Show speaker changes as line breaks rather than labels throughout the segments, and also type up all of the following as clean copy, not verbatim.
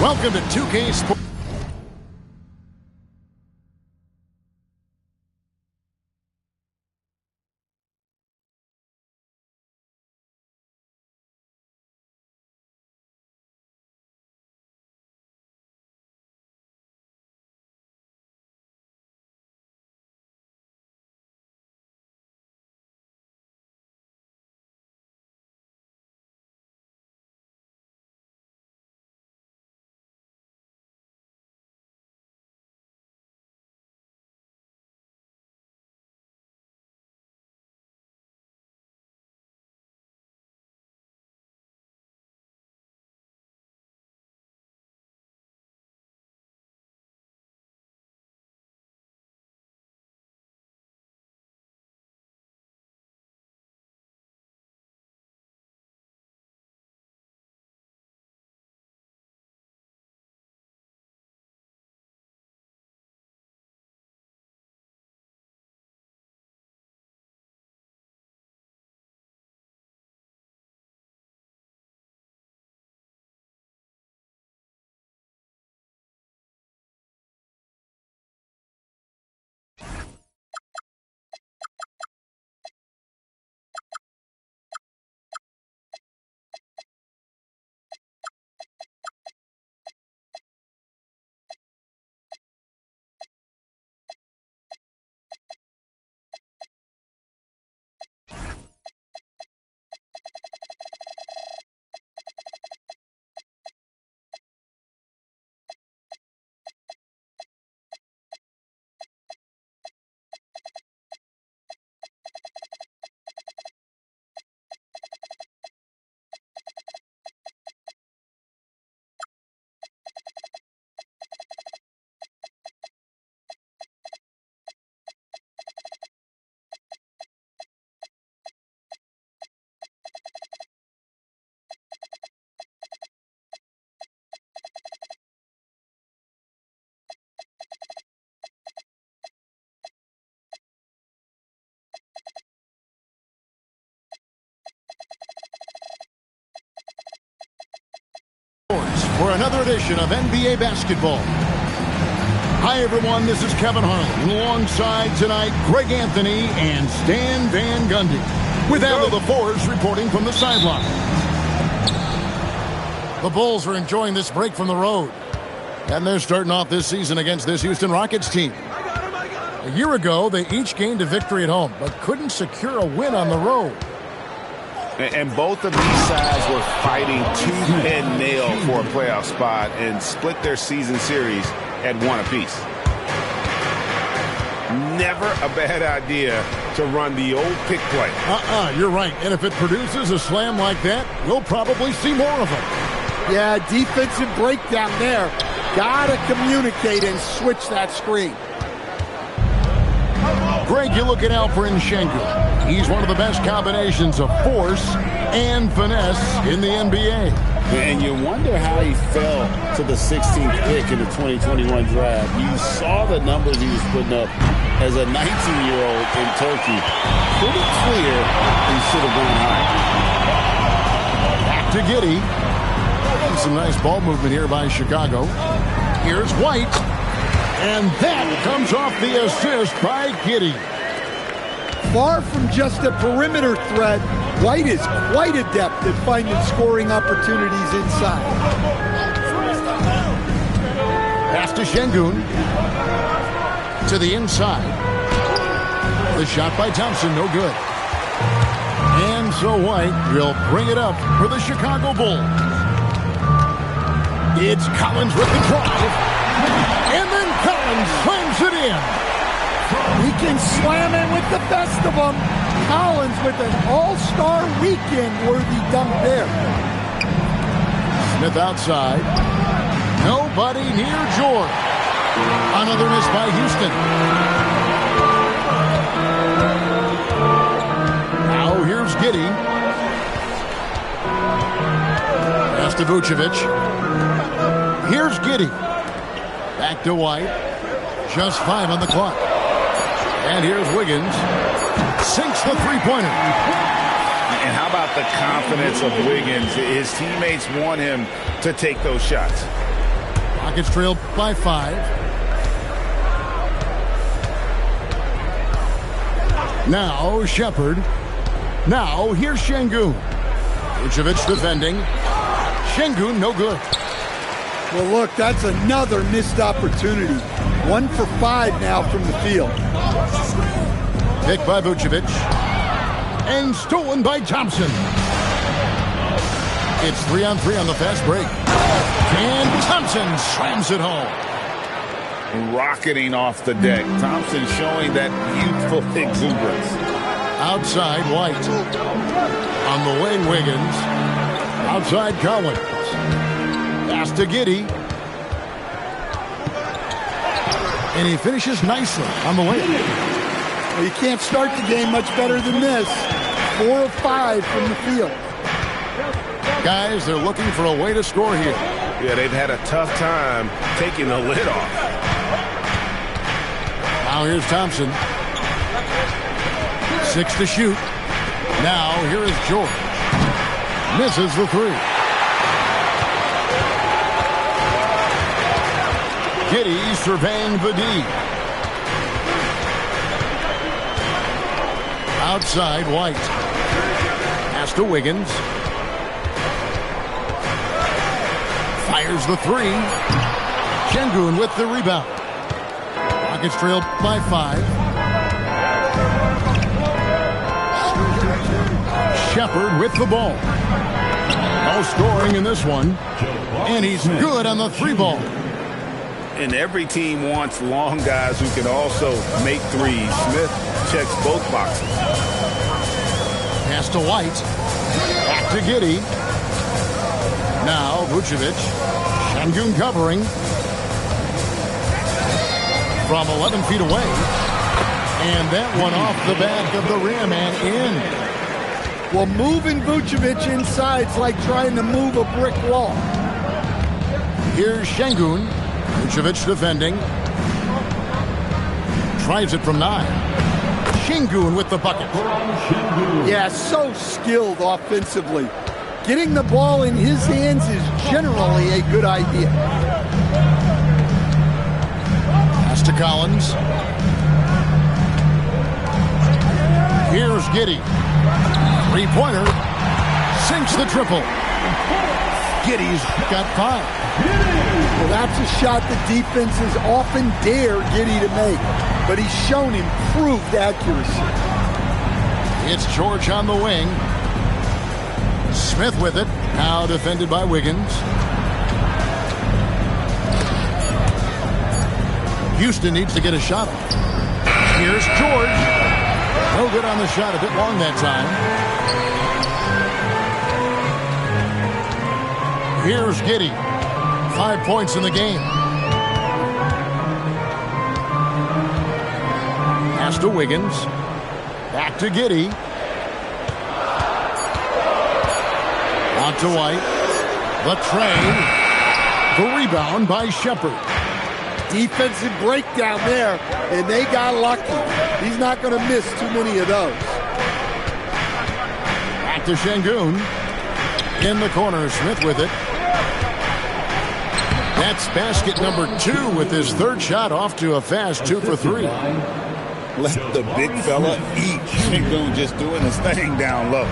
Welcome to 2K Sports. For another edition of NBA Basketball. Hi, everyone. This is Kevin Harlan. Alongside tonight, Greg Anthony and Stan Van Gundy. With Al of the Force reporting from the sideline. The Bulls are enjoying this break from the road. And they're starting off this season against this Houston Rockets team. A year ago, they each gained a victory at home, but couldn't secure a win on the road.
And both of these sides were fighting tooth and nail for a playoff spot and split their season series at one apiece. Never a bad idea to run the old pick play.
You're right. And if it produces a slam like that, you'll probably see more of them.
Yeah, defensive breakdown there. Gotta communicate and switch that screen.
Greg, you look at Alperen Sengun. He's one of the best combinations of force and finesse in the NBA.
And you wonder how he fell to the 16th pick in the 2021 draft. You saw the numbers he was putting up as a 19-year-old in Turkey. Pretty clear he should have gone high.
Back to Giddey. Some nice ball movement here by Chicago. Here's White. And that comes off the assist by Giddey.
Far from just a perimeter threat, White is quite adept at finding scoring opportunities inside.
Pass to Sengun. To the inside. The shot by Thompson, no good. And so White will bring it up for the Chicago Bulls. It's Collins with the drive. And then Collins slams it in.
He can slam it with the best of them. Collins with an all-star weekend-worthy dunk there.
Smith outside. Nobody near George. Another miss by Houston. Now here's Giddey. Pass to Vucevic. Here's Giddey. Back to White. Just 5 on the clock. And here's Wiggins. Sinks the three-pointer.
And how about the confidence of Wiggins? His teammates want him to take those shots.
Rockets trail by 5. Now Shepard. Now here's Şengün. Vucevic defending. Şengün no good.
Well, look, that's another missed opportunity. 1 for 5 now from the field.
Picked by Vucevic. And stolen by Thompson. It's 3-on-3 on the fast break. And Thompson slams it home.
Rocketing off the deck. Thompson showing that youthful exuberance.
Outside White. On the wing, Wiggins. Outside Collins. Pass to Giddey. And he finishes nicely on the wing.
Well, you can't start the game much better than this. 4 of 5 from the field.
Guys, they're looking for a way to score here.
Yeah, they've had a tough time taking the lid off.
Now here's Thompson. 6 to shoot. Now here is George. Misses the 3. Giddey surveying the D. Outside White. Pass to Wiggins. Fires the 3. Şengün with the rebound. Rockets trail by 5. Shepard with the ball. No scoring in this one. And he's good on the 3 ball.
And every team wants long guys who can also make threes. Smith checks both boxes.
Pass to White. Back to Giddey. Now Vucevic. Şengün covering. From 11 feet away. And that one off the back of the rim and in.
Well, moving Vucevic inside is like trying to move a brick wall.
Here's Şengün. Vucevic defending. Tries it from 9. Şengün with the bucket.
Yeah, so skilled offensively. Getting the ball in his hands is generally a good idea.
Pass to Collins. Here's Giddey. 3-pointer. Sinks the triple. Giddey's got 5.
Well, that's a shot the defenses often dare Giddey to make, but he's shown improved accuracy.
It's George on the wing. Smith with it. Now defended by Wiggins. Houston needs to get a shot off. Here's George. No good on the shot. A bit long that time. Here's Giddey. 5 points in the game. Pass to Wiggins. Back to Giddey. On to White. The trade. The rebound by Shepard.
Defensive breakdown there, and they got lucky. He's not going to miss too many of those.
Back to Şengün. In the corner, Smith with it. That's basket number 2 with his 3rd shot off to a fast 2 for 3.
Let the big fella eat. Şengün just doing his thing down low.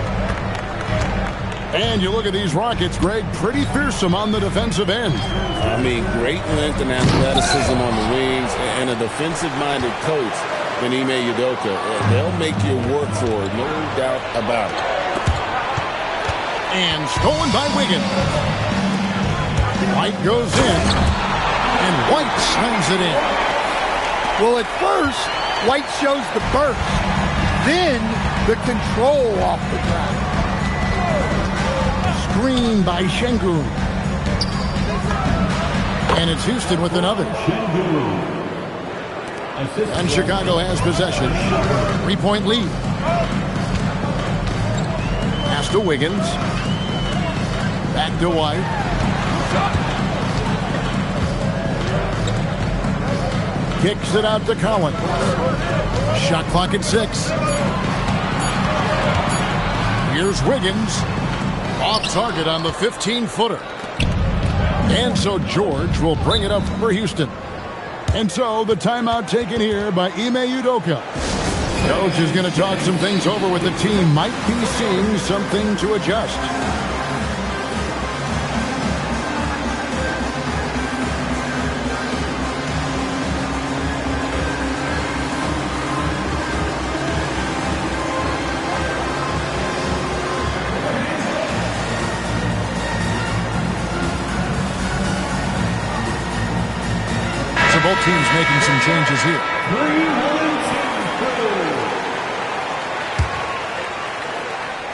And you look at these Rockets, Greg, pretty fearsome on the defensive end.
I mean, great length and athleticism on the wings, and a defensive-minded coach in Ime Udoka. They'll make you work for it, no doubt about it.
And stolen by Wiggins. White goes in, and White slams it in.
Well, at first, White shows the burst, then the control off the ground.
Screen by Şengün. And it's Houston with another. And Chicago has possession. 3-point lead. Pass to Wiggins. Back to White. Kicks it out to Collins. Shot clock at 6. Here's Wiggins. Off target on the 15-footer. And so George will bring it up for Houston. And so the timeout taken here by Ime Udoka. Coach is going to talk some things over with the team. Might be seeing something to adjust. So both teams making some changes here.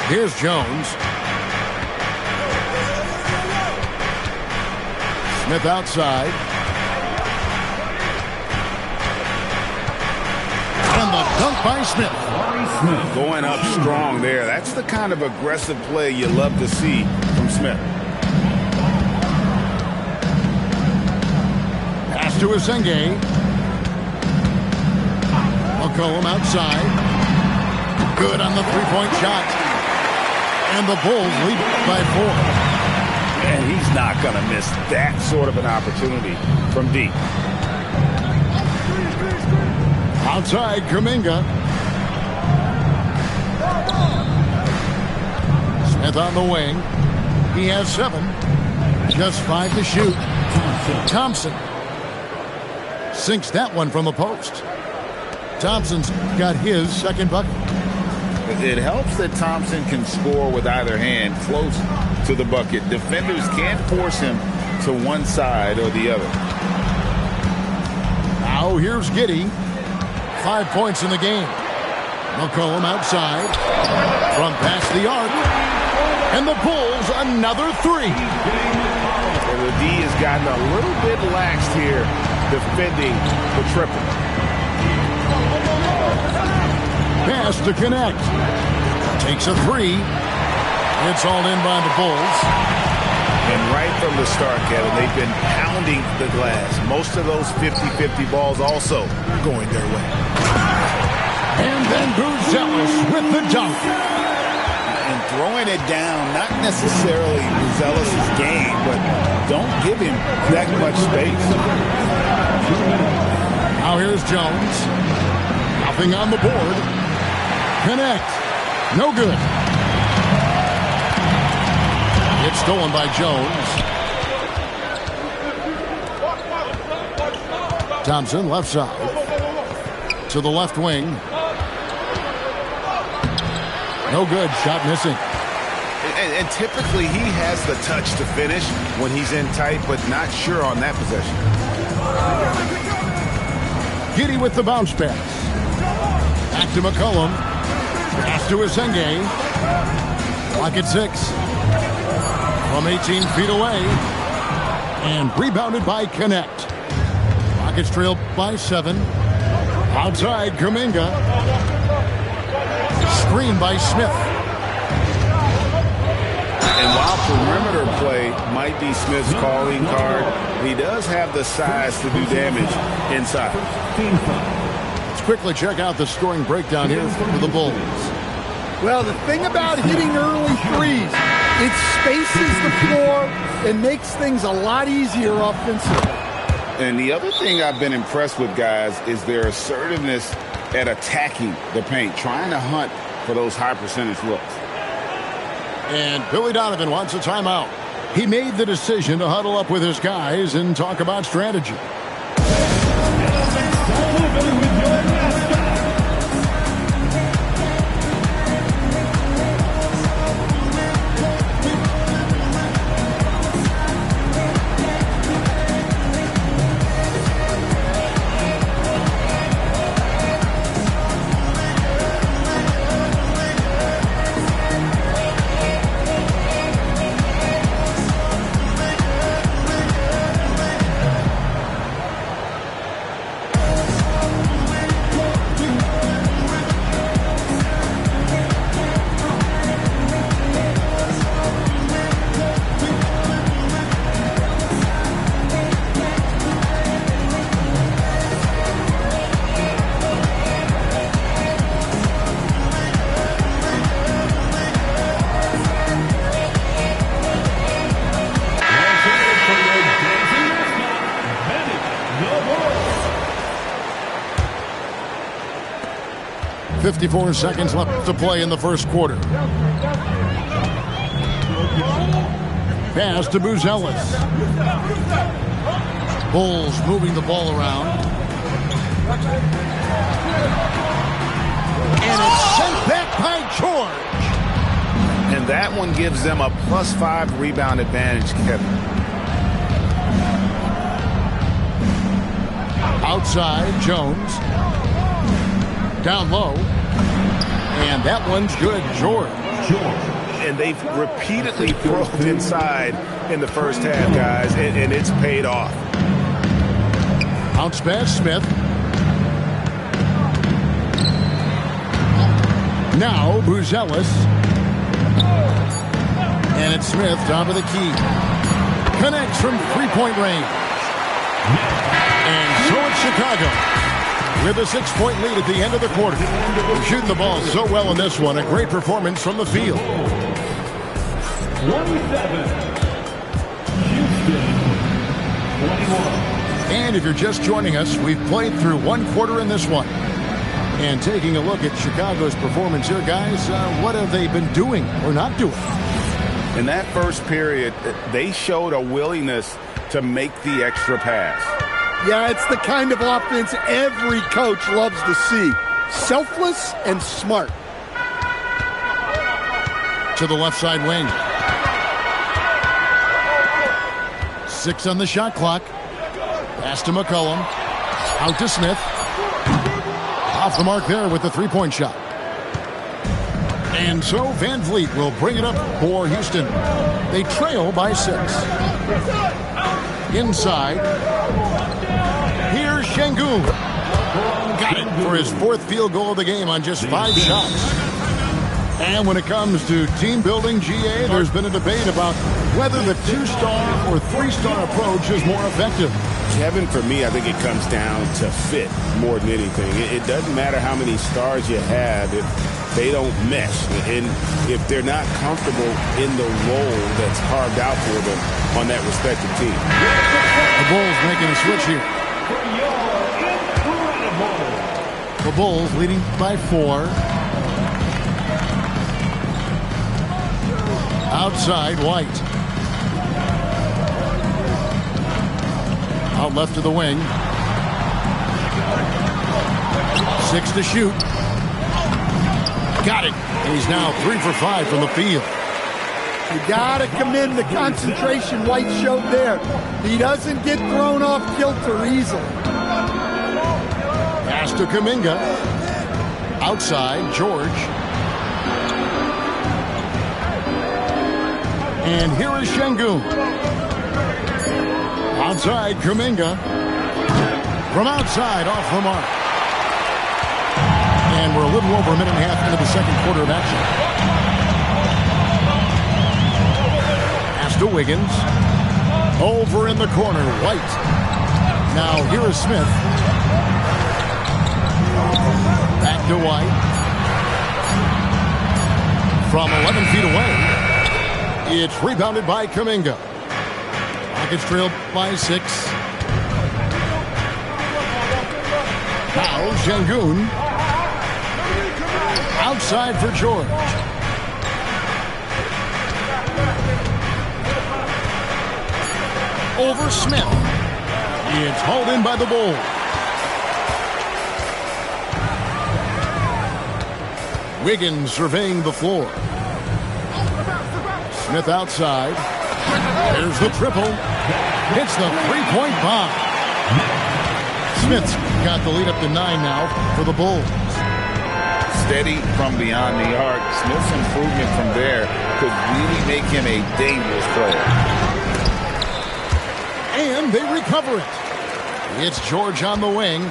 Here's Jones. Smith outside. And the dunk by Smith.
Going up strong there. That's the kind of aggressive play you love to see from Smith.
Pass to Asenge. McCollum outside. Good on the three-point shot. And the Bulls lead by 4.
And he's not going to miss that sort of an opportunity from deep.
Outside, Kuminga. Smith on the wing. He has 7. Just 5 to shoot. Thompson sinks that one from the post. Thompson's got his second bucket.
It helps that Thompson can score with either hand close to the bucket. Defenders can't force him to one side or the other.
Now here's Giddey. 5 points in the game. McCollum outside. From past the arc. And the Bulls another 3.
Well, the D has gotten a little bit laxed here defending the triple.
Pass to connect. Takes a 3. It's all in by the Bulls.
And right from the start, Kevin, they've been pounding the glass. Most of those 50-50 balls also going their way.
And then Buzelis with the dunk.
And throwing it down, not necessarily Buzelis' game, but don't give him that much space.
Now here's Jones. Nothing on the board. Connect. No good. It's stolen by Jones. Thompson left side. To the left wing. No good. Shot missing.
And typically he has the touch to finish when he's in tight, but not sure on that possession.
Giddey with the bounce pass. Back to McCollum. Pass to Asenge. Clock at 6. From 18 feet away. And rebounded by Connect. Rockets trailed by 7. Outside, Kuminga. Screen by Smith.
And while perimeter play might be Smith's calling card, he does have the size to do damage inside.
Let's quickly check out the scoring breakdown here for the Bulls.
Well, the thing about hitting early threes, it spaces the floor and makes things a lot easier offensively.
And the other thing I've been impressed with, guys, is their assertiveness at attacking the paint, trying to hunt for those high percentage looks.
And Billy Donovan wants a timeout. He made the decision to huddle up with his guys and talk about strategy. 54 seconds left to play in the first quarter. Pass to Buzelis. Bulls moving the ball around. And it's sent back by George.
And that one gives them a +5 rebound advantage, Kevin.
Outside, Jones. Down low. And that one's good, George.
And they've repeatedly broke inside in the first half, guys, and it's paid off.
Bounce pass, Smith. Now, Buzelis. And it's Smith, top of the key. Connects from three-point range. And so it's Chicago with a 6-point lead at the end of the quarter. Shooting the ball so well in this one. A great performance from the field.
27. Houston. 21.
And if you're just joining us, we've played through one quarter in this one. And taking a look at Chicago's performance here, guys, what have they been doing or not doing?
In that first period, they showed a willingness to make the extra pass.
Yeah, it's the kind of offense every coach loves to see. Selfless and smart.
To the left side wing. 6 on the shot clock. Pass to McCollum. Out to Smith. Off the mark there with the three-point shot. And so Van Vliet will bring it up for Houston. They trail by 6. Inside. Here's Şengün. Got it for his 4th field goal of the game on just 5 shots. And when it comes to team building, GA, there's been a debate about whether the 2-star or 3-star approach is more effective.
Kevin, for me, I think it comes down to fit more than anything. It doesn't matter how many stars you have if they don't mesh. And if they're not comfortable in the role that's carved out for them on that respective team.
The Bulls making a switch here. The Bulls leading by 4. Outside, White. Out left to the wing. 6 to shoot. Got it. And he's now 3 for 5 from the field.
You got to commend the concentration White showed there. He doesn't get thrown off kilter easily.
Pass to Kuminga. Outside, George. And here is Şengün. Outside, Kuminga. From outside, off the mark. And we're a little over a minute and a half into the second quarter of action. Pass to Wiggins. Over in the corner, White. Now here is Smith. Back to White. From 11 feet away. It's rebounded by Kuminga. Rockets trailed by 6. Now Şengün. Outside for George. Over Smith. It's hauled in by the Bulls. Wiggins surveying the floor. Smith outside. There's the triple. Hits the three-point bomb. Smith's got the lead up to 9 now for the Bulls.
Steady from beyond the arc. Smith's improvement from there could really make him a dangerous player.
And they recover it. It's George on the wing.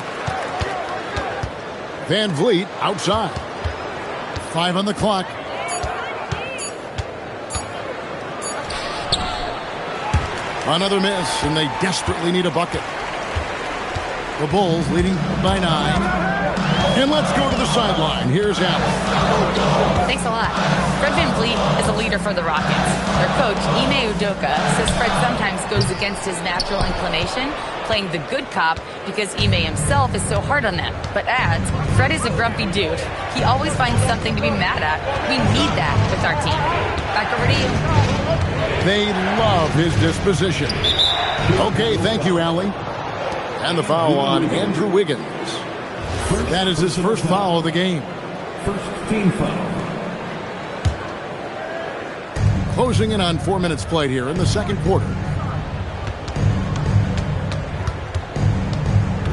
Van Vliet outside. 5 on the clock. Another miss, and they desperately need a bucket. The Bulls leading by 9. And let's go to the sideline. Here's Allen.
Thanks a lot. Fred VanVleet is a leader for the Rockets. Their coach, Ime Udoka, says Fred sometimes goes against his natural inclination, playing the good cop because Ime himself is so hard on them. But adds, Fred is a grumpy dude. He always finds something to be mad at. We need that with our team. Back over to you.
They love his disposition. Okay, thank you, Allie. And the foul on Andrew Wiggins. That is his first foul of the game.
First team foul.
Closing in on 4 minutes played here in the second quarter.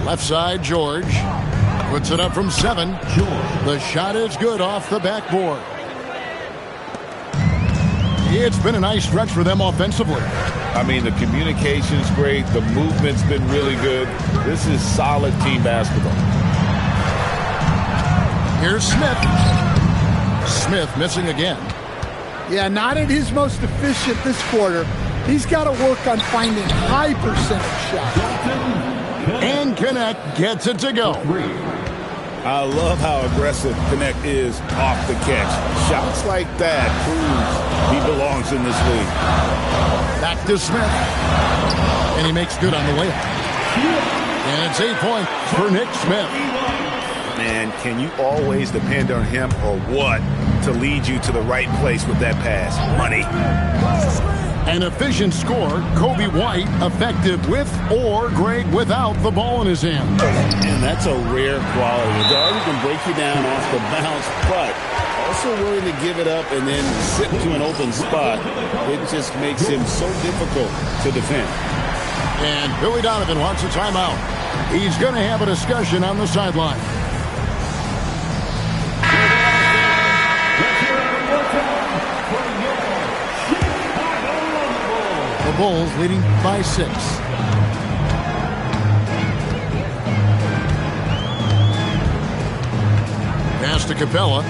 Left side, George. Puts it up from 7. The shot is good off the backboard. It's been a nice stretch for them offensively.
I mean, the communication's great. The movement's been really good. This is solid team basketball.
Here's Smith. Smith missing again.
Yeah, not at his most efficient this quarter. He's got to work on finding high percentage shots.
And Connect gets it to go.
I love how aggressive Connect is off the catch. Shots like that proves he belongs in this league.
Back to Smith. And he makes good on the layup. And it's 8 points for Nick Smith.
Man, can you always depend on him or what to lead you to the right place with that pass? Money.
An efficient score, Kobe White, effective with or great without the ball in his hand.
And that's a rare quality. A guard who can break you down off the bounce, but also willing to give it up and then sit to an open spot. It just makes him so difficult to defend.
And Billy Donovan wants a timeout. He's going to have a discussion on the sideline. The Bulls leading by 6. Pass to Capella.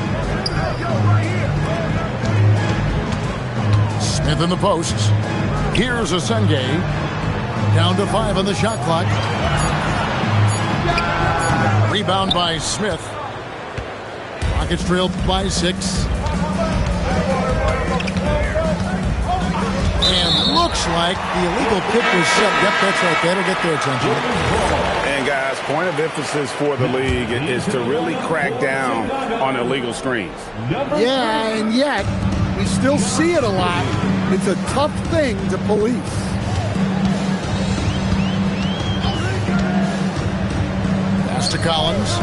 Smith in the posts. Here's Asenge. Down to 5 on the shot clock. Rebound by Smith. Rockets trailed by 6. And looks like the illegal pick was set. Yep, that's right. That'll get their attention.
And guys, point of emphasis for the league is to really crack down on illegal screens.
Yeah, and yet we still see it a lot. It's a tough thing to police.
Pass to Collins.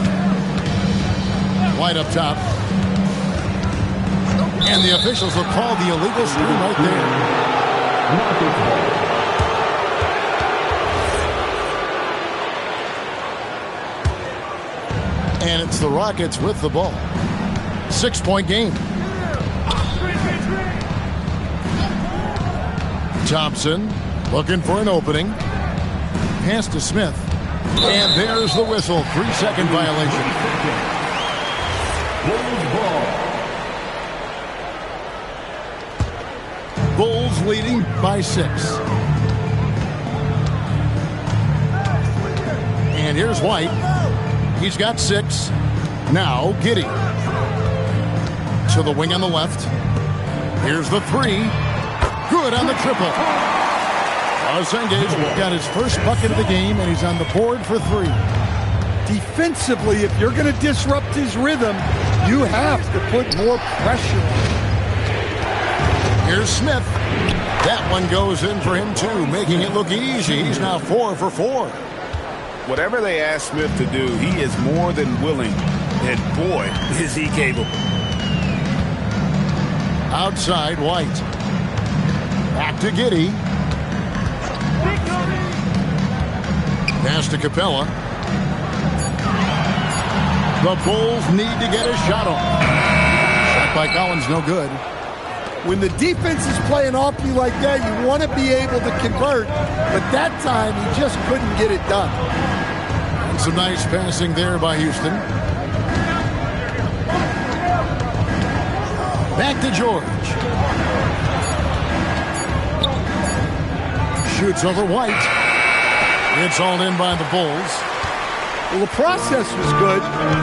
White up top. And the officials will call the illegal screen right there. And it's the Rockets with the ball. 6-point game. Thompson looking for an opening. Pass to Smith. And there's the whistle. 3-second violation. Bulls leading by 6. And here's White. He's got 6. Now Giddey. To the wing on the left. Here's the 3. Good on the triple. Asenge's got his first bucket of the game, and he's on the board for 3.
Defensively, if you're going to disrupt his rhythm, you have to put more pressure on.
Here's Smith. That one goes in for him, too, making it look easy. He's now 4 for 4.
Whatever they ask Smith to do, he is more than willing. And boy, is he capable.
Outside, White. Back to Giddey. Pass to Capella. The Bulls need to get a shot off. Shot by Collins, no good.
When the defense is playing off you like that, you want to be able to convert. But that time, he just couldn't get it done.
And some nice passing there by Houston. Back to George. Shoots over White. It's all in by the Bulls.
Well, the process was good.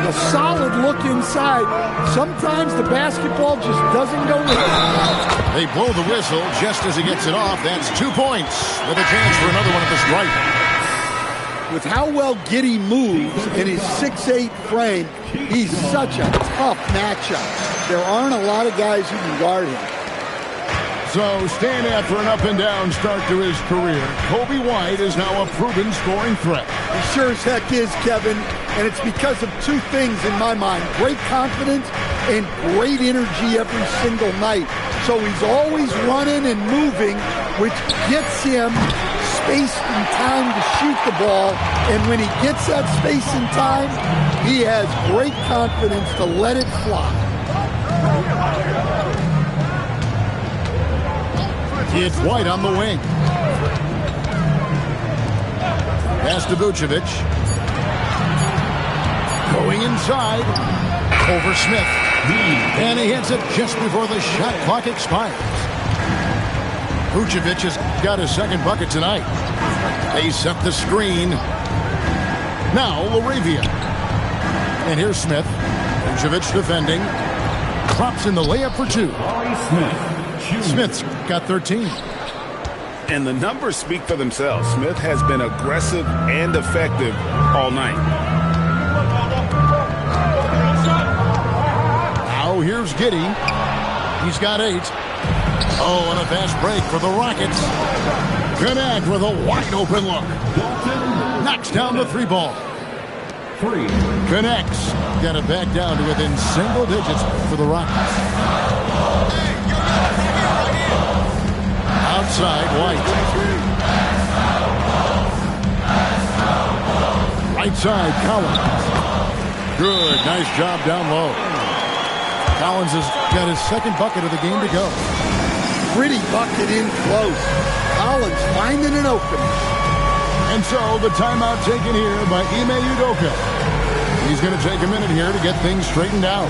A solid look inside. Sometimes the basketball just doesn't go in.
They blow the whistle just as he gets it off. That's 2 points with a chance for another one at the stripe.
With how well Giddey moves in his 6'8" frame, he's such a tough matchup. There aren't a lot of guys who can guard him.
So, staying after an up-and-down start to his career, Coby White is now a proven scoring threat.
He sure as heck is, Kevin, and it's because of two things in my mind. Great confidence and great energy every single night. So he's always running and moving, which gets him space and time to shoot the ball. And when he gets that space and time, he has great confidence to let it fly.
It's White on the wing. Pass to Vucevic. Going inside. Over Smith. And he hits it just before the shot clock expires. Vucevic has got his second bucket tonight. They set the screen. Now LaRavia. And here's Smith. Vucevic defending. Drops in the layup for two. Smith's got 13.
And the numbers speak for themselves. Smith has been aggressive and effective all night.
Now here's Giddey. He's got 8. Oh, and a fast break for the Rockets. Connect with a wide open look. Knocks down the 3 ball. Connects. Got it back down to within single digits for the Rockets. Outside, White. Right side, Collins. Good, nice job down low. Collins has got his second bucket of the game to go.
Pretty bucket in close. Collins finding an opening.
And so the timeout taken here by Ime Udoka. He's going to take a minute here to get things straightened out.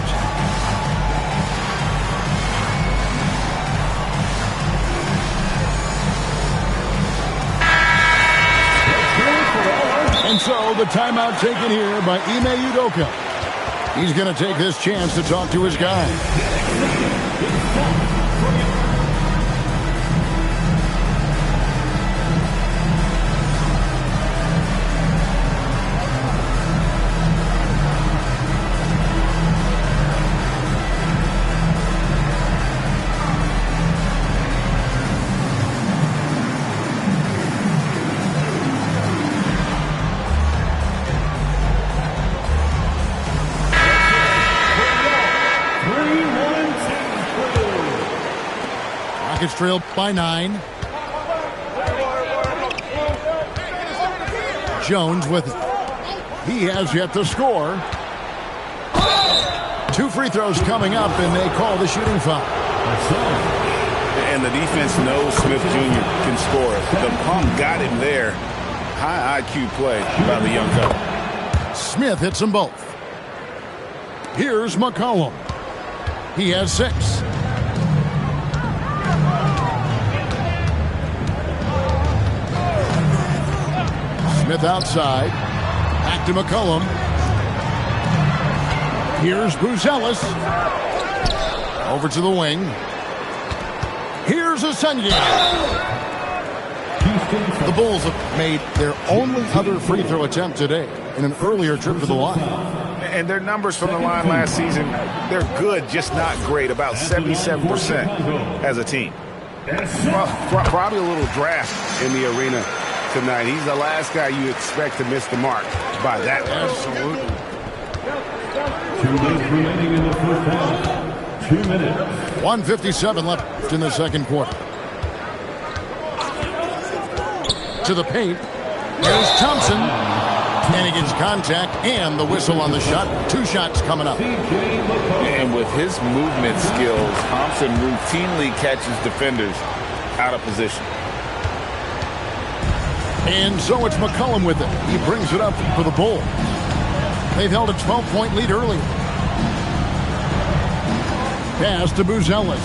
And so the timeout taken here by Ime Udoka. He's going to take this chance to talk to his guy. Trailed by 9. Jones with it. He has yet to score. 2 free throws coming up, and they call the shooting foul.
And the defense knows Smith Jr. can score. The pump got him there. High IQ play by the young fellow.
Smith hits them both. Here's McCollum. He has 6. Smith outside. Back to McCollum. Here's Buzelis. Over to the wing. Here's Ascension. The Bulls have made their only other free throw attempt today in an earlier trip to the line.
And their numbers from the line last season, they're good, just not great, about 77% as a team. Well, probably a little draft in the arena tonight. He's the last guy you expect to miss the mark by that much.
Absolutely.
2 minutes remaining in the first half. 2 minutes.
1:57 left in the second quarter. To the paint. There's Thompson. And he gets contact and the whistle on the shot. 2 shots coming up.
And with his movement skills, Thompson routinely catches defenders out of position.
And so it's McCollum with it. He brings it up for the Bulls. They've held a 12-point lead early. Pass to Buzelis.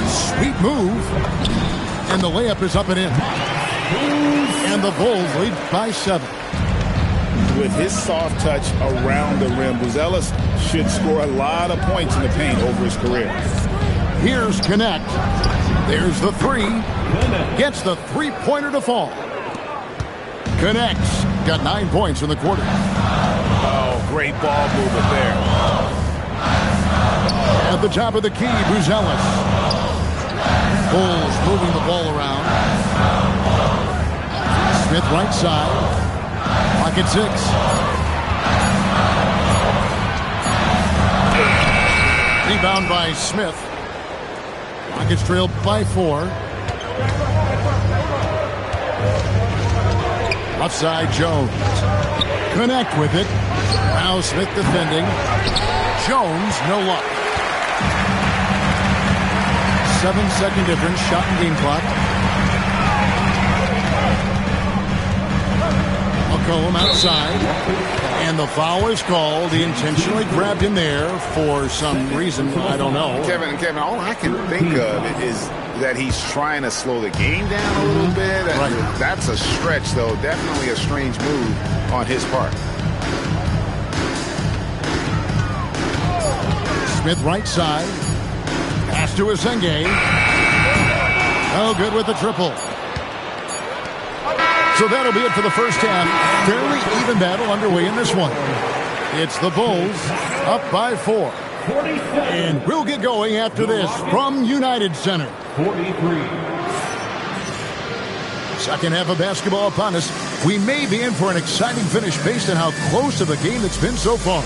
Sweet move. And the layup is up and in. And the Bulls lead by 7.
With his soft touch around the rim, Buzelis should score a lot of points in the paint over his career.
Here's Connect. There's the 3. Gets the three-pointer to fall. Connects. Got 9 points in the quarter.
Oh, great ball movement there.
At the top of the key, Buzelis. Bulls moving the ball around. Smith right side. Pocket 6. Rebound by Smith. Rockets trailed by 4. Left side, Jones. Connect with it. Now Smith defending. Jones, no luck. 7-second difference, shot and game clock. McCollum outside. And the foul is called. He intentionally grabbed him there for some reason. I don't know.
Kevin, all I can think of is that he's trying to slow the game down a little bit.
Right.
That's a stretch, though. Definitely a strange move on his part.
Smith right side. Pass to Asenge. Oh, good with the triple. So that'll be it for the first half. Fairly even battle underway in this one. It's the Bulls up by 4. And we'll get going after this from United Center.
43.
Second half of basketball upon us. We may be in for an exciting finish based on how close to the game it's been so far.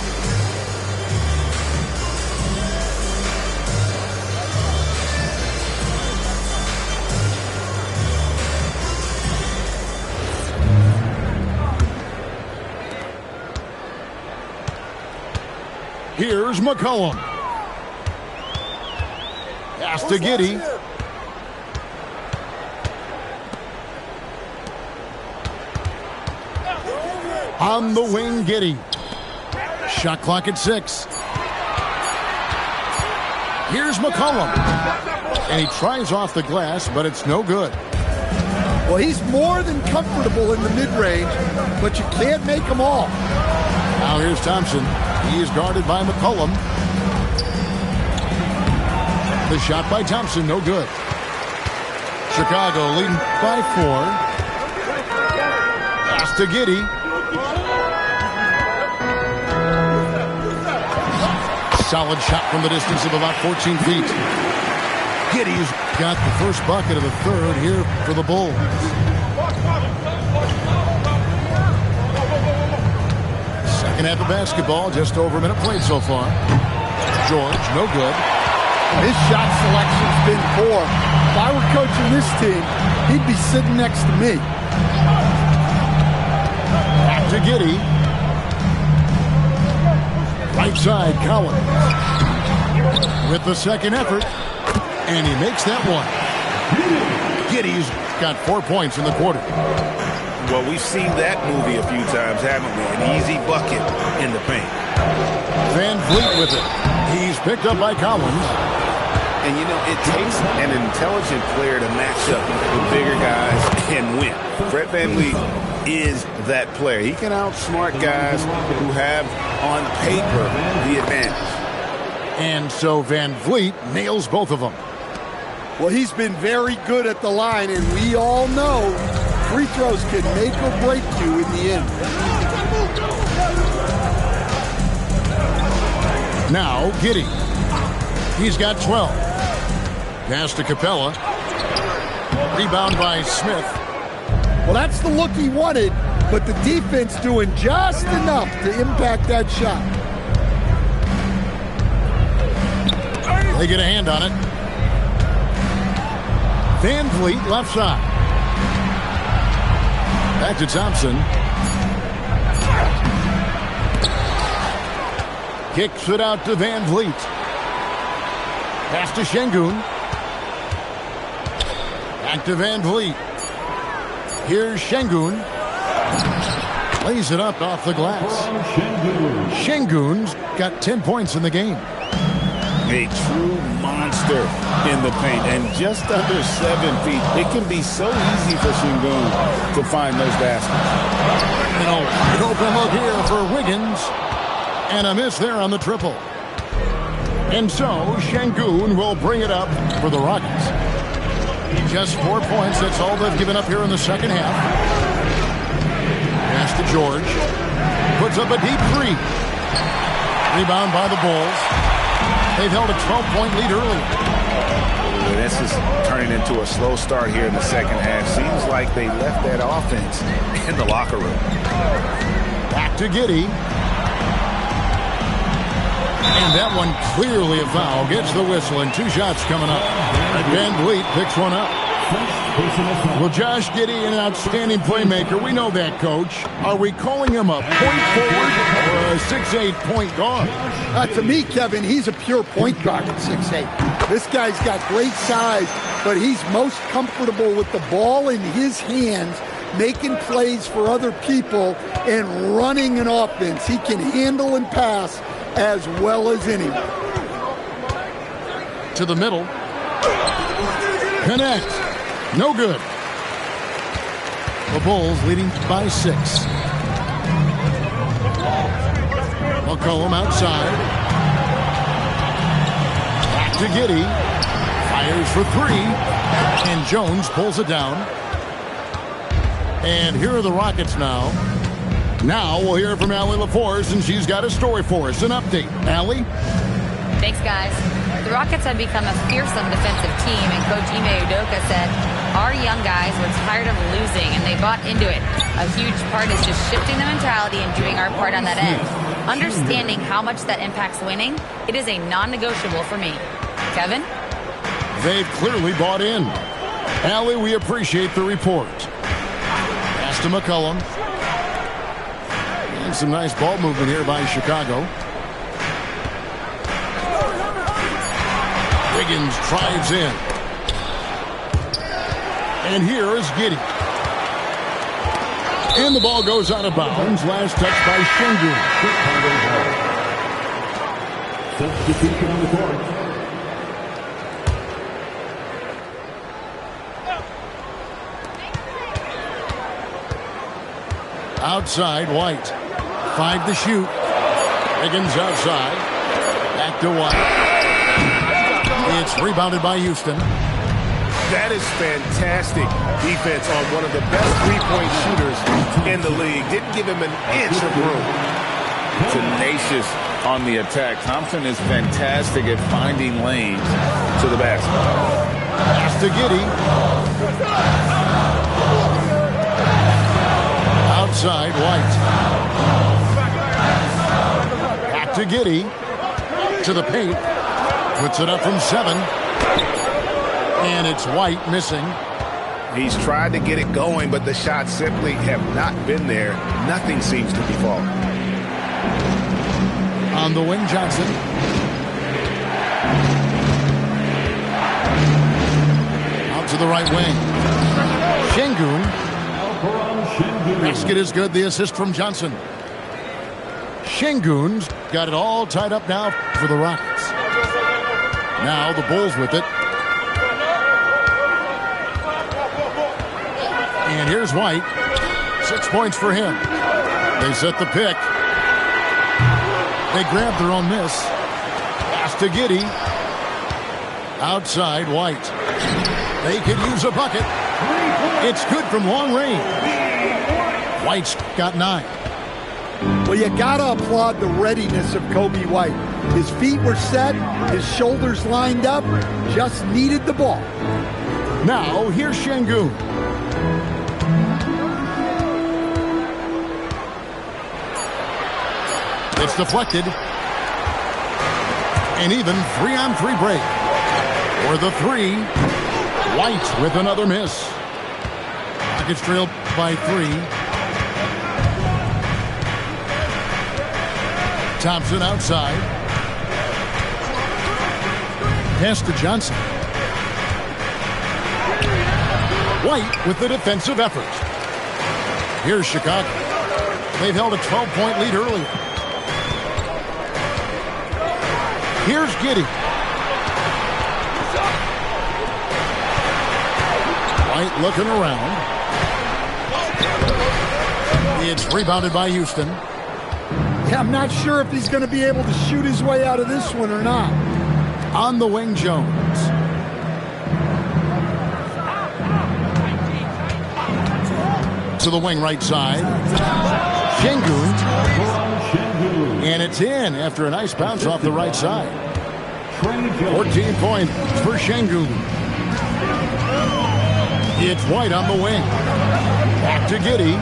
Here's McCollum. Pass to Giddey. On the wing, Giddey. Shot clock at 6. Here's McCollum. And he tries off the glass, but it's no good.
Well, he's more than comfortable in the mid-range, but you can't make them all.
Now here's Thompson. He is guarded by McCollum. The shot by Thompson, no good. Chicago leading by 4. Pass to Giddey. Solid shot from the distance of about 14 feet. Giddey's got the first bucket of the third here for the Bulls. Second half of basketball, just over a minute played so far. George, no good.
His shot selection's been poor. If I were coaching this team, he'd be sitting next to me.
Back to Giddey. Right side, Collins. With the second effort. And he makes that one. Giddey's got 4 points in the quarter.
Well, we've seen that movie a few times, haven't we? An easy bucket in the paint.
Van Vliet with it. He's picked up by Collins.
And, you know, it takes an intelligent player to match up with bigger guys and win. Fred VanVleet is that player. He can outsmart guys who have, on paper, the advantage.
And so Van Vliet nails both of them.
Well, he's been very good at the line, and we all know free throws can make or break you in the end.
Now, Giddey. He's got 12. Pass to Capella. Rebound by Smith.
Well, that's the look he wanted, but the defense doing just enough to impact that shot.
They get a hand on it. Van Vliet, left side. Back to Thompson. Kicks it out to Van Vliet. Pass to Şengün. Back to Van Vliet. Here's Şengün. Lays it up off the glass. Şengün's got 10 points in the game.
A true monster in the paint, and just under 7 feet. It can be so easy for Sengun to find those baskets.
An open look here for Wiggins, and a miss there on the triple. And so Sengun will bring it up for the Rockets. Just 4 points. That's all they've given up here in the second half. Pass to George. Puts up a deep three. Rebound by the Bulls. They've held a 12-point lead earlier.
This is turning into a slow start here in the second half. Seems like they left that offense in the locker room.
Back to Giddey. And that one clearly a foul. Gets the whistle, and 2 shots coming up. Van Vliet picks one up. Well, Josh Giddey, an outstanding playmaker. We know that, Coach. Are we calling him a point forward or a 6'8" point guard?
To me, Kevin, he's a pure point guard at 6'8". This guy's got great size, but he's most comfortable with the ball in his hands, making plays for other people and running an offense. He can handle and pass as well as anyone.
To the middle. Connect. No good. The Bulls leading by 6. McCollum outside. Back to Giddey. Fires for 3. And Jones pulls it down. And here are the Rockets now. Now we'll hear from Allie LaForce, and she's got a story for us. An update. Allie?
Thanks, guys. The Rockets have become a fearsome defensive team, and Coach Ime Udoka said, our young guys were tired of losing, and they bought into it. A huge part is just shifting the mentality and doing our part on that end. Understanding how much that impacts winning, it is a non-negotiable for me. Kevin?
They've clearly bought in. Allie, we appreciate the report. Pass to McCollum. And some nice ball movement here by Chicago. Wiggins drives in. And here is Giddey. And the ball goes out of bounds. Last touch by Sengun.
Substitution on the court.
Outside, White. 5 to shoot. Wiggins outside. Back to White. It's rebounded by Houston.
That is fantastic defense on one of the best three-point shooters in the league. Didn't give him an inch of room.
Tenacious on the attack. Thompson is fantastic at finding lanes to the basket.
Pass to Giddey. Outside, White. Back to Giddey. To the paint. Puts it up from 7. And it's White missing.
He's tried to get it going, but the shots simply have not been there. Nothing seems to be falling.
On the wing, Johnson. Out to the right wing. Sengun. Basket is good. The assist from Johnson. Sengun's got it all tied up now for the Rockets. Now the Bulls with it. And here's White. 6 points for him. They set the pick. They grab their own miss. Pass to Giddey. Outside, White. They could use a bucket. It's good from long range. White's got 9.
Well, you gotta applaud the readiness of Coby White. His feet were set, his shoulders lined up, just needed the ball.
Now, here's Sengun. It's deflected. And even 3-on-3 break. For the 3, White with another miss. Rockets trailed by 3. Thompson outside. Pass to Johnson. White with the defensive effort. Here's Chicago. They've held a 12-point lead earlier. Here's Giddey. White looking around. It's rebounded by Houston.
Yeah, I'm not sure if he's going to be able to shoot his way out of this one or not.
On the wing, Jones. To the wing right side. Şengün. And it's in after a nice bounce off the right side. 14 points for Şengün. It's White on the wing. Back to Giddey.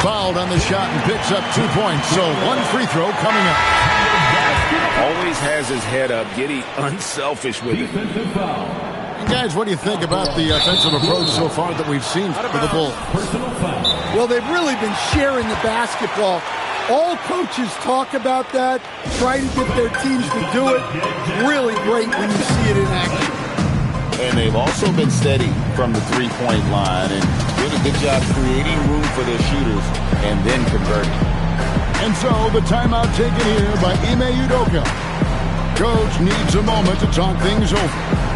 Fouled on the shot and picks up 2 points. So one free throw coming up.
Always has his head up. Giddey unselfish with it.
Guys, what do you think about the offensive approach so far that we've seen for the Bulls?
Well, they've really been sharing the basketball. All coaches talk about that, try to get their teams to do it. Really great when you see it in action.
And they've also been steady from the three-point line and did a good job creating room for their shooters and then converting.
And so the timeout taken here by Ime Udoka. Coach needs a moment to talk things over.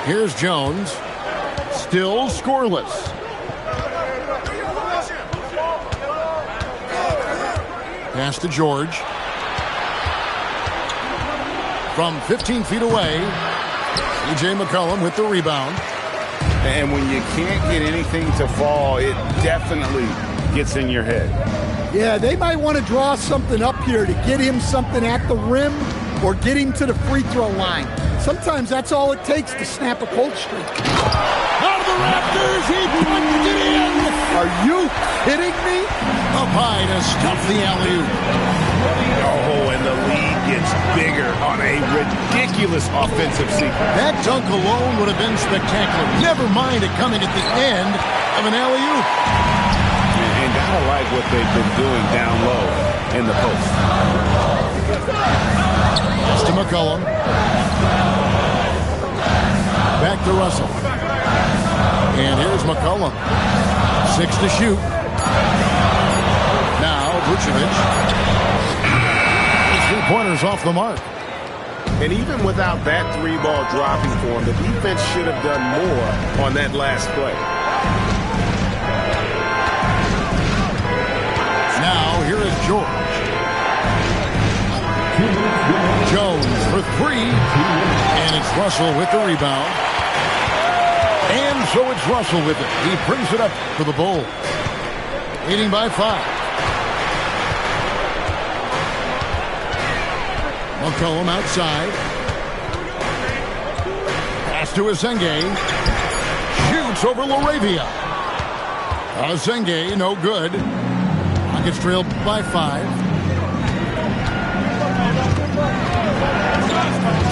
Here's Jones, still scoreless. Pass to George. From 15 feet away, C.J. McCollum with the rebound.
And when you can't get anything to fall, it definitely gets in your head.
Yeah, they might want to draw something up here to get him something at the rim or get him to the free throw line. Sometimes that's all it takes to snap a cold streak.
Out of the Raptors, he points to get in.
Are you kidding me?
Up high to stuff the alley-oop.
Oh, and the lead gets bigger on a ridiculous offensive sequence.
That dunk alone would have been spectacular. Never mind it coming at the end of an alley-oop.
And gotta like what they've been doing down low in the post.
Pass to McCollum. Back to Russell. And here's McCollum. 6 to shoot. Now Vucevic. Three-pointers off the mark.
And even without that three ball dropping for him, the defense should have done more on that last play.
Now here is George. Jones for three. And it's Russell with the rebound. And so it's Russell with it. He brings it up for the Bulls. Leading by 5. McCollum outside. Pass to Azenge. Shoots over LaRavia. Azenge, no good. Rockets trailed by 5.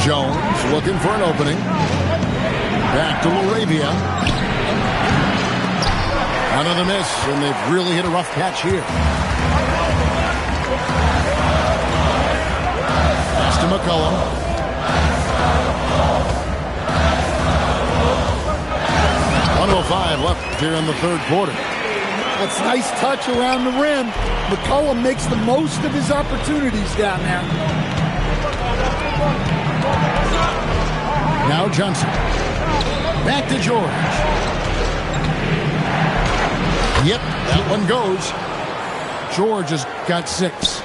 Jones looking for an opening. Back to LaRavia. Another miss, and they've really hit a rough patch here. Pass to McCollum. 1:05 left here in the third quarter.
That's nice touch around the rim. McCollum makes the most of his opportunities down there.
Now Johnson. Back to George. Yep, that one goes. George has got 6.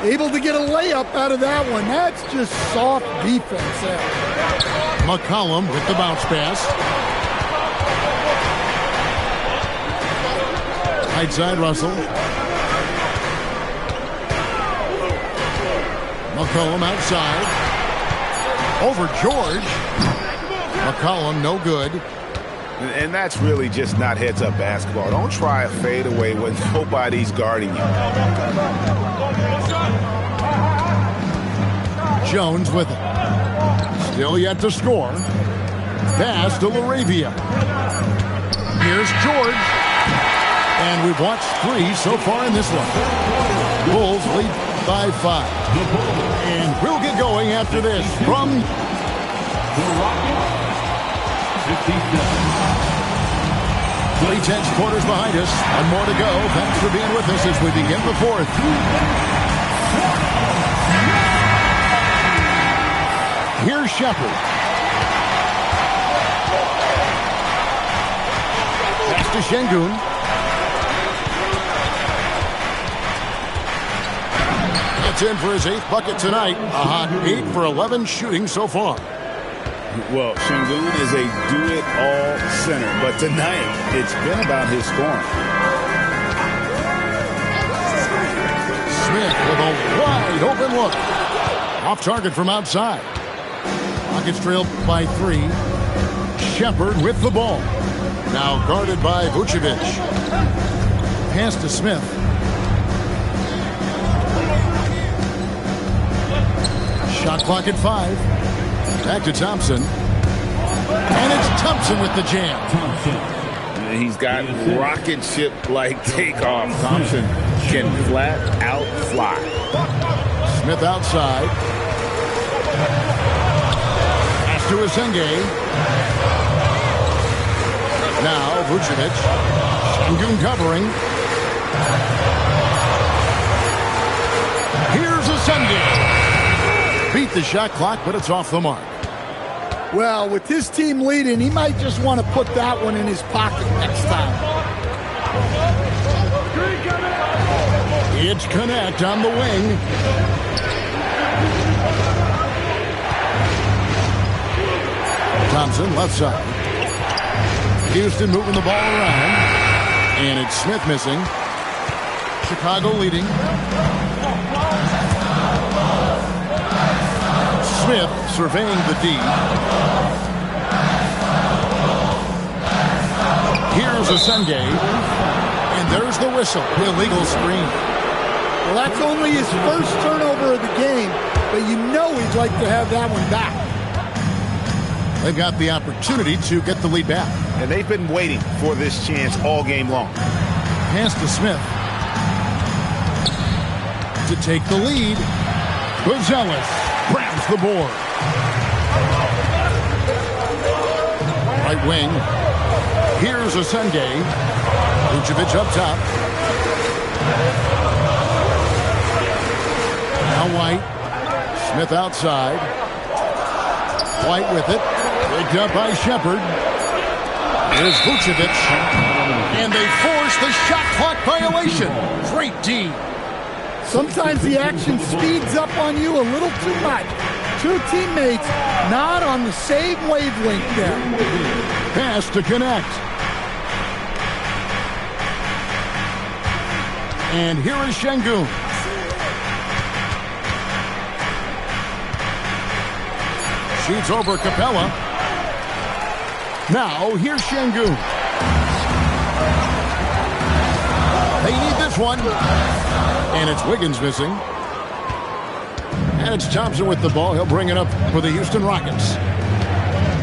Able to get a layup out of that one. That's just soft defense there.
McCollum with the bounce pass. Right side Russell. McCollum outside. Over George. McCollum no good.
And that's really just not heads-up basketball. Don't try a fadeaway when nobody's guarding you.
Jones with it. Still yet to score. Pass to LaRavia. Here's George. And we've watched 3 so far in this one. Bulls lead by 5. And we'll get going after this from
The Rockets, 57.
3/10 quarters behind us. One more to go. Thanks for being with us as we begin the fourth. Here's Shepherd. Pass to Şengün. Gets in for his 8th bucket tonight. A hot 8 for 11 shooting so far.
Well, Şengün is a do-it-all center, but tonight it's been about his scoring.
Smith with a wide open look. Off target from outside. Rockets trailed by 3. Shepherd with the ball. Now guarded by Vucevic. Pass to Smith. Shot clock at 5. Back to Thompson. And it's Thompson with the jam.
He's got rocket ship-like takeoff. Thompson can flat out fly.
Smith outside. Pass to Azenge. Now Vucevic. Şengün covering. Here's Azenge. Beat the shot clock, but it's off the mark.
Well, with his team leading, he might just want to put that one in his pocket next time.
It's Connect on the wing. Thompson left side. Houston moving the ball around. And it's Smith missing. Chicago leading. Smith surveying the D. Here's Azenge. And there's the whistle. Illegal screen.
Well, that's only his first turnover of the game, but you know he'd like to have that one back.
They've got the opportunity to get the lead back.
And they've been waiting for this chance all game long.
Pass to Smith. To take the lead. Buzelis grabs the board. Right wing. Here's Azenge. Vucevic up top. Now White. Smith outside. White with it. Picked up by Shepherd. Here's Vucevic. And they force the shot clock violation. Great D.
Sometimes the action speeds up on you a little too much. Two teammates not on the same wavelength there.
Pass to Connect. And here is Şengün. Shoots over Capella. Now here's Şengün. They need this one. And it's Wiggins missing. And it's Thompson with the ball. He'll bring it up for the Houston Rockets.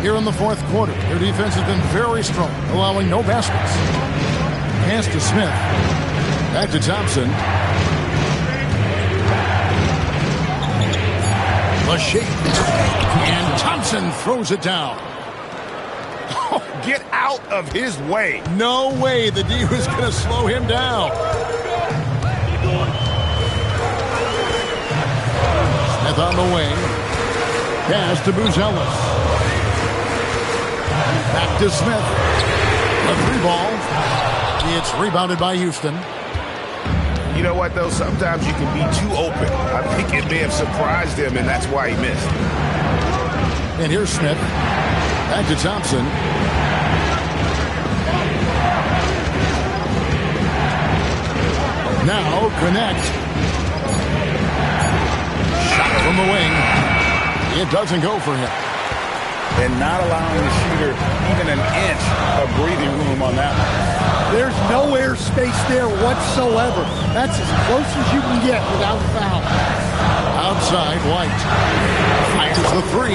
Here in the fourth quarter, their defense has been very strong, allowing no baskets. Pass to Smith. Back to Thompson. The shake. And Thompson throws it down.
Oh, get out of his way.
No way the D was going to slow him down. Smith on the wing. Pass to Buzelis. Back to Smith. The 3 ball. It's rebounded by Houston.
You know what, though? Sometimes you can be too open. I think it may have surprised him, and that's why he missed.
And here's Smith. Back to Thompson. Now Connect. Shot from the wing. It doesn't go for him.
And not allowing the shooter even an inch of breathing room on that one.
There's no air space there whatsoever. That's as close as you can get without foul.
Outside, White. Fires the 3.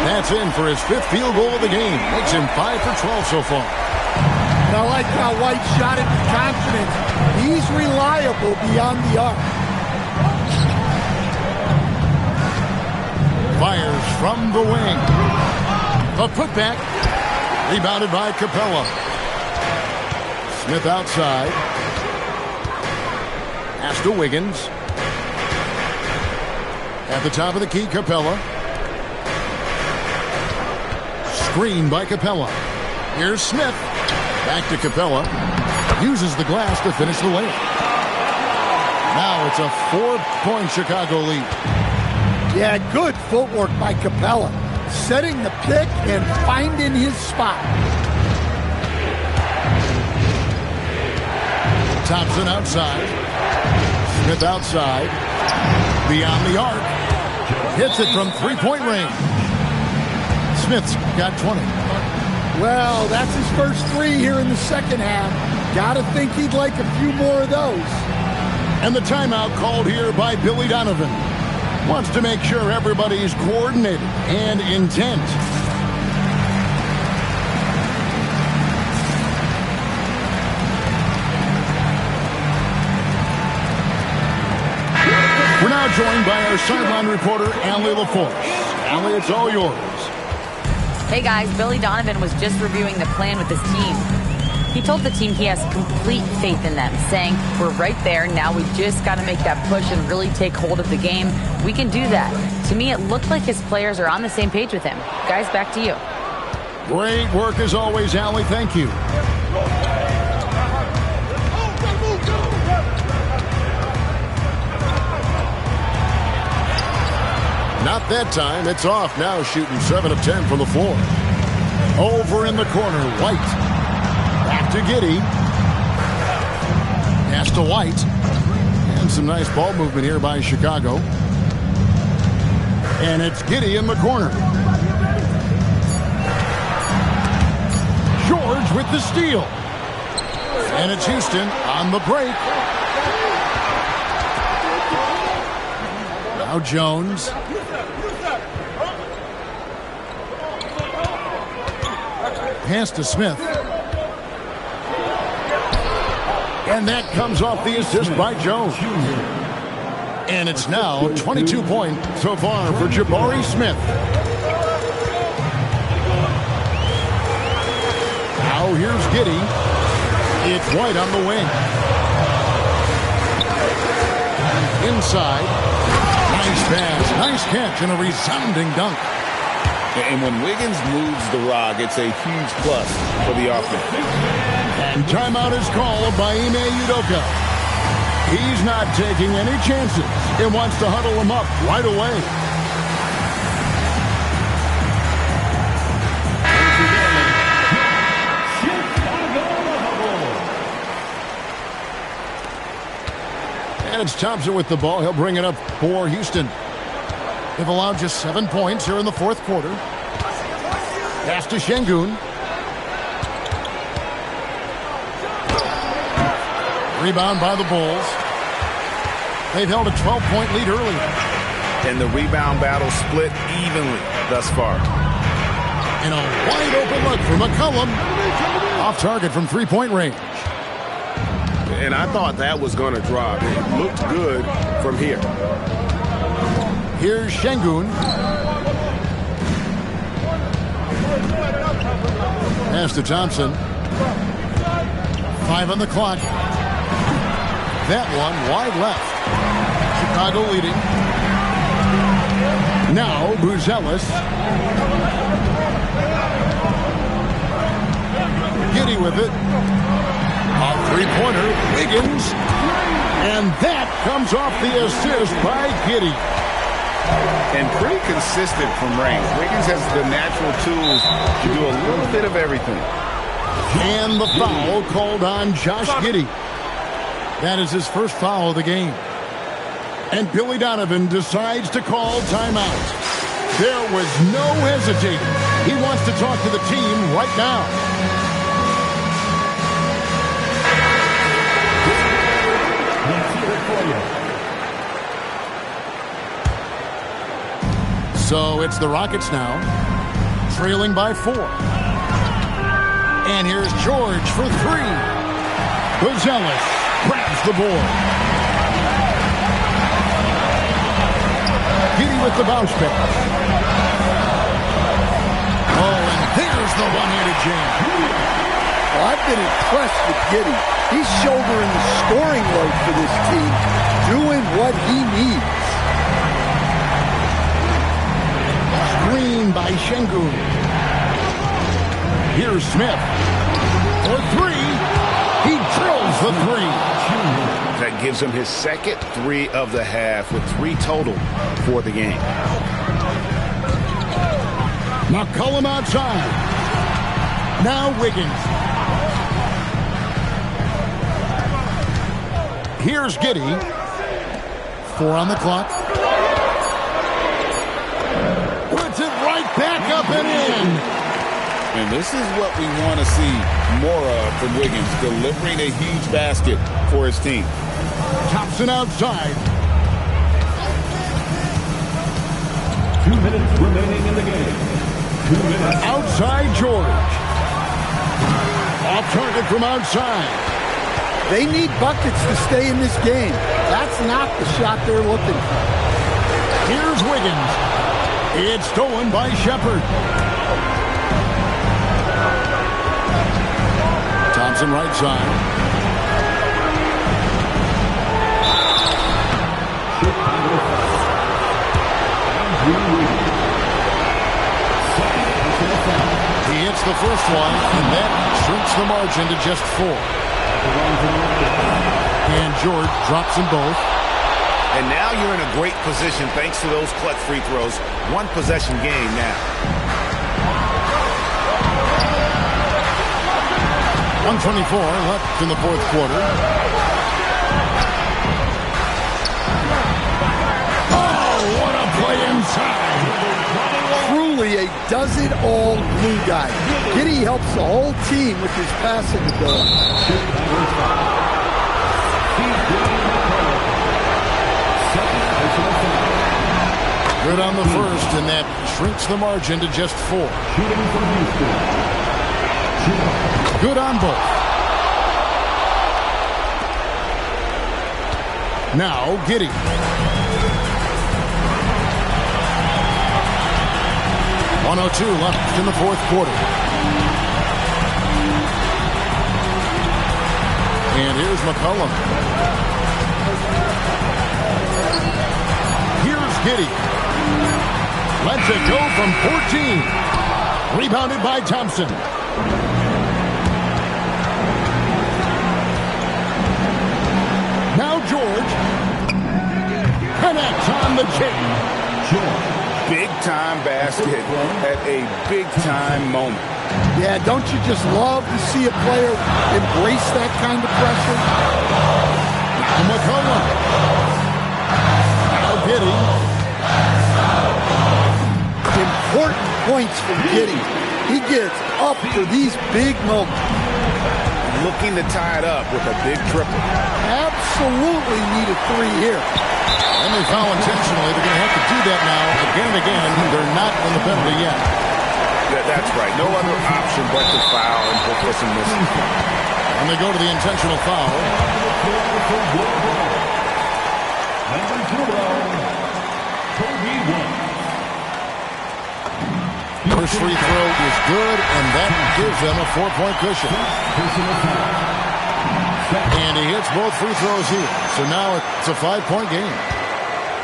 That's in for his 5th field goal of the game. Makes him 5 for 12 so far.
And I like how White shot it with confidence. He's reliable beyond the arc.
Fires from the wing. A putback. Rebounded by Capella. Smith outside. Pass to Wiggins. At the top of the key, Capella. Screen by Capella. Here's Smith. Back to Capella. Uses the glass to finish the layup. Now it's a 4-point Chicago lead.
Yeah, good footwork by Capella. Setting the pick and finding his spot.
Thompson outside. Smith outside. Beyond the arc. Hits it from three-point range. Smith's got 20.
Well, that's his first three here in the second half. Gotta think he'd like a few more of those.
And the timeout called here by Billy Donovan. Wants to make sure everybody's coordinated and intent. We're now joined by our sideline reporter, Allie LaForce. Allie, it's all yours.
Hey guys, Billy Donovan was just reviewing the plan with his team. He told the team he has complete faith in them, saying, we're right there, now we just got to make that push and really take hold of the game. We can do that. To me, it looked like his players are on the same page with him. Guys, back to you.
Great work as always, Allie. Thank you. Not that time. It's off now, shooting 7 of 10 from the floor. Over in the corner, White. Back to Giddey. Pass to White. And some nice ball movement here by Chicago. And it's Giddey in the corner. George with the steal. And it's Houston on the break. Now Jones. Pass to Smith. And that comes off the assist by Jones. And it's now 22 points so far for Jabari Smith. Now here's Giddey. It's White on the wing. Inside. Nice pass. Nice catch and a resounding dunk.
And when Wiggins moves the rock, it's a huge plus for the offense.
And timeout is called by Ime Udoka. He's not taking any chances and wants to huddle him up right away. And it's Thompson with the ball. He'll bring it up for Houston. They've allowed just 7 points here in the fourth quarter. Pass to Şengün. Rebound by the Bulls. They've held a 12-point lead earlier.
And the rebound battle split evenly thus far.
And a wide open look for McCollum. Off target from three-point range.
And I thought that was going to drop. It looked good from here.
Here's Şengün. Pass to Thompson. 5 on the clock. That one wide left. Chicago leading. Now Buzelis. Giddey with it. A three-pointer. Wiggins. And that comes off the assist by Giddey.
And pretty consistent from range. Wiggins has the natural tools to do a little bit of everything.
And the foul called on Josh Giddey. That is his first foul of the game. And Billy Donovan decides to call timeout. There was no hesitating. He wants to talk to the team right now. So it's the Rockets now, trailing by 4. And here's George for 3. Buzelis grabs the board. Giddey with the bounce pass. Oh, and there's the one-handed jam.
Well, I've been impressed with Giddey. He's shouldering the scoring load for this team, doing what he needs.
Screen by Şengün. Here's Smith. For three. He drills the three.
That gives him his second three of the half with 3 total for the game.
McCollum outside. Now Wiggins. Here's Giddey. 4 on the clock. Puts it right back up and in.
And this is what we want to see more of from Wiggins, delivering a huge basket for his team.
Thompson outside.
2 minutes remaining in the game. 2 minutes.
Outside George. Off target from outside.
They need buckets to stay in this game. That's not the shot they're looking for.
Here's Wiggins. It's stolen by Shepherd. Thompson right side. He hits the first one, and that shrinks the margin to just 4. And George drops them both.
And now you're in a great position thanks to those clutch free throws. 1 possession game now.
1:24 left in the fourth quarter. Oh, what a play inside.
Truly a does-it-all glue guy. Giddey helps the whole team with his passing ability.
Good on the first, and that shrinks the margin to just 4. Good on both. Now Giddey. .102 left in the fourth quarter. And here's McCollum. Here's Giddey. Lets it go from 14. Rebounded by Thompson. Now George connects on the chain.
Big-time basket at a big-time moment.
Yeah, don't you just love to see a player embrace that kind of pressure?
Now McCollum. Now Giddey.
Important points from Giddey. He gets up for these big moments.
Looking to tie it up with a big triple.
Absolutely need a 3 here.
And they foul intentionally. They're going to have to do that now again and again. They're not in the penalty yet.
That's right. No other option but to foul and hopeless and missing.
And they go to the intentional foul. First free throw is good, and that gives them a 4-point cushion. And he hits both free throws here. So now it's a 5-point game.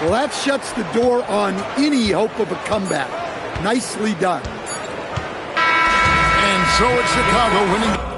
Well, that shuts the door on any hope of a comeback. Nicely done.
And so it's Chicago winning.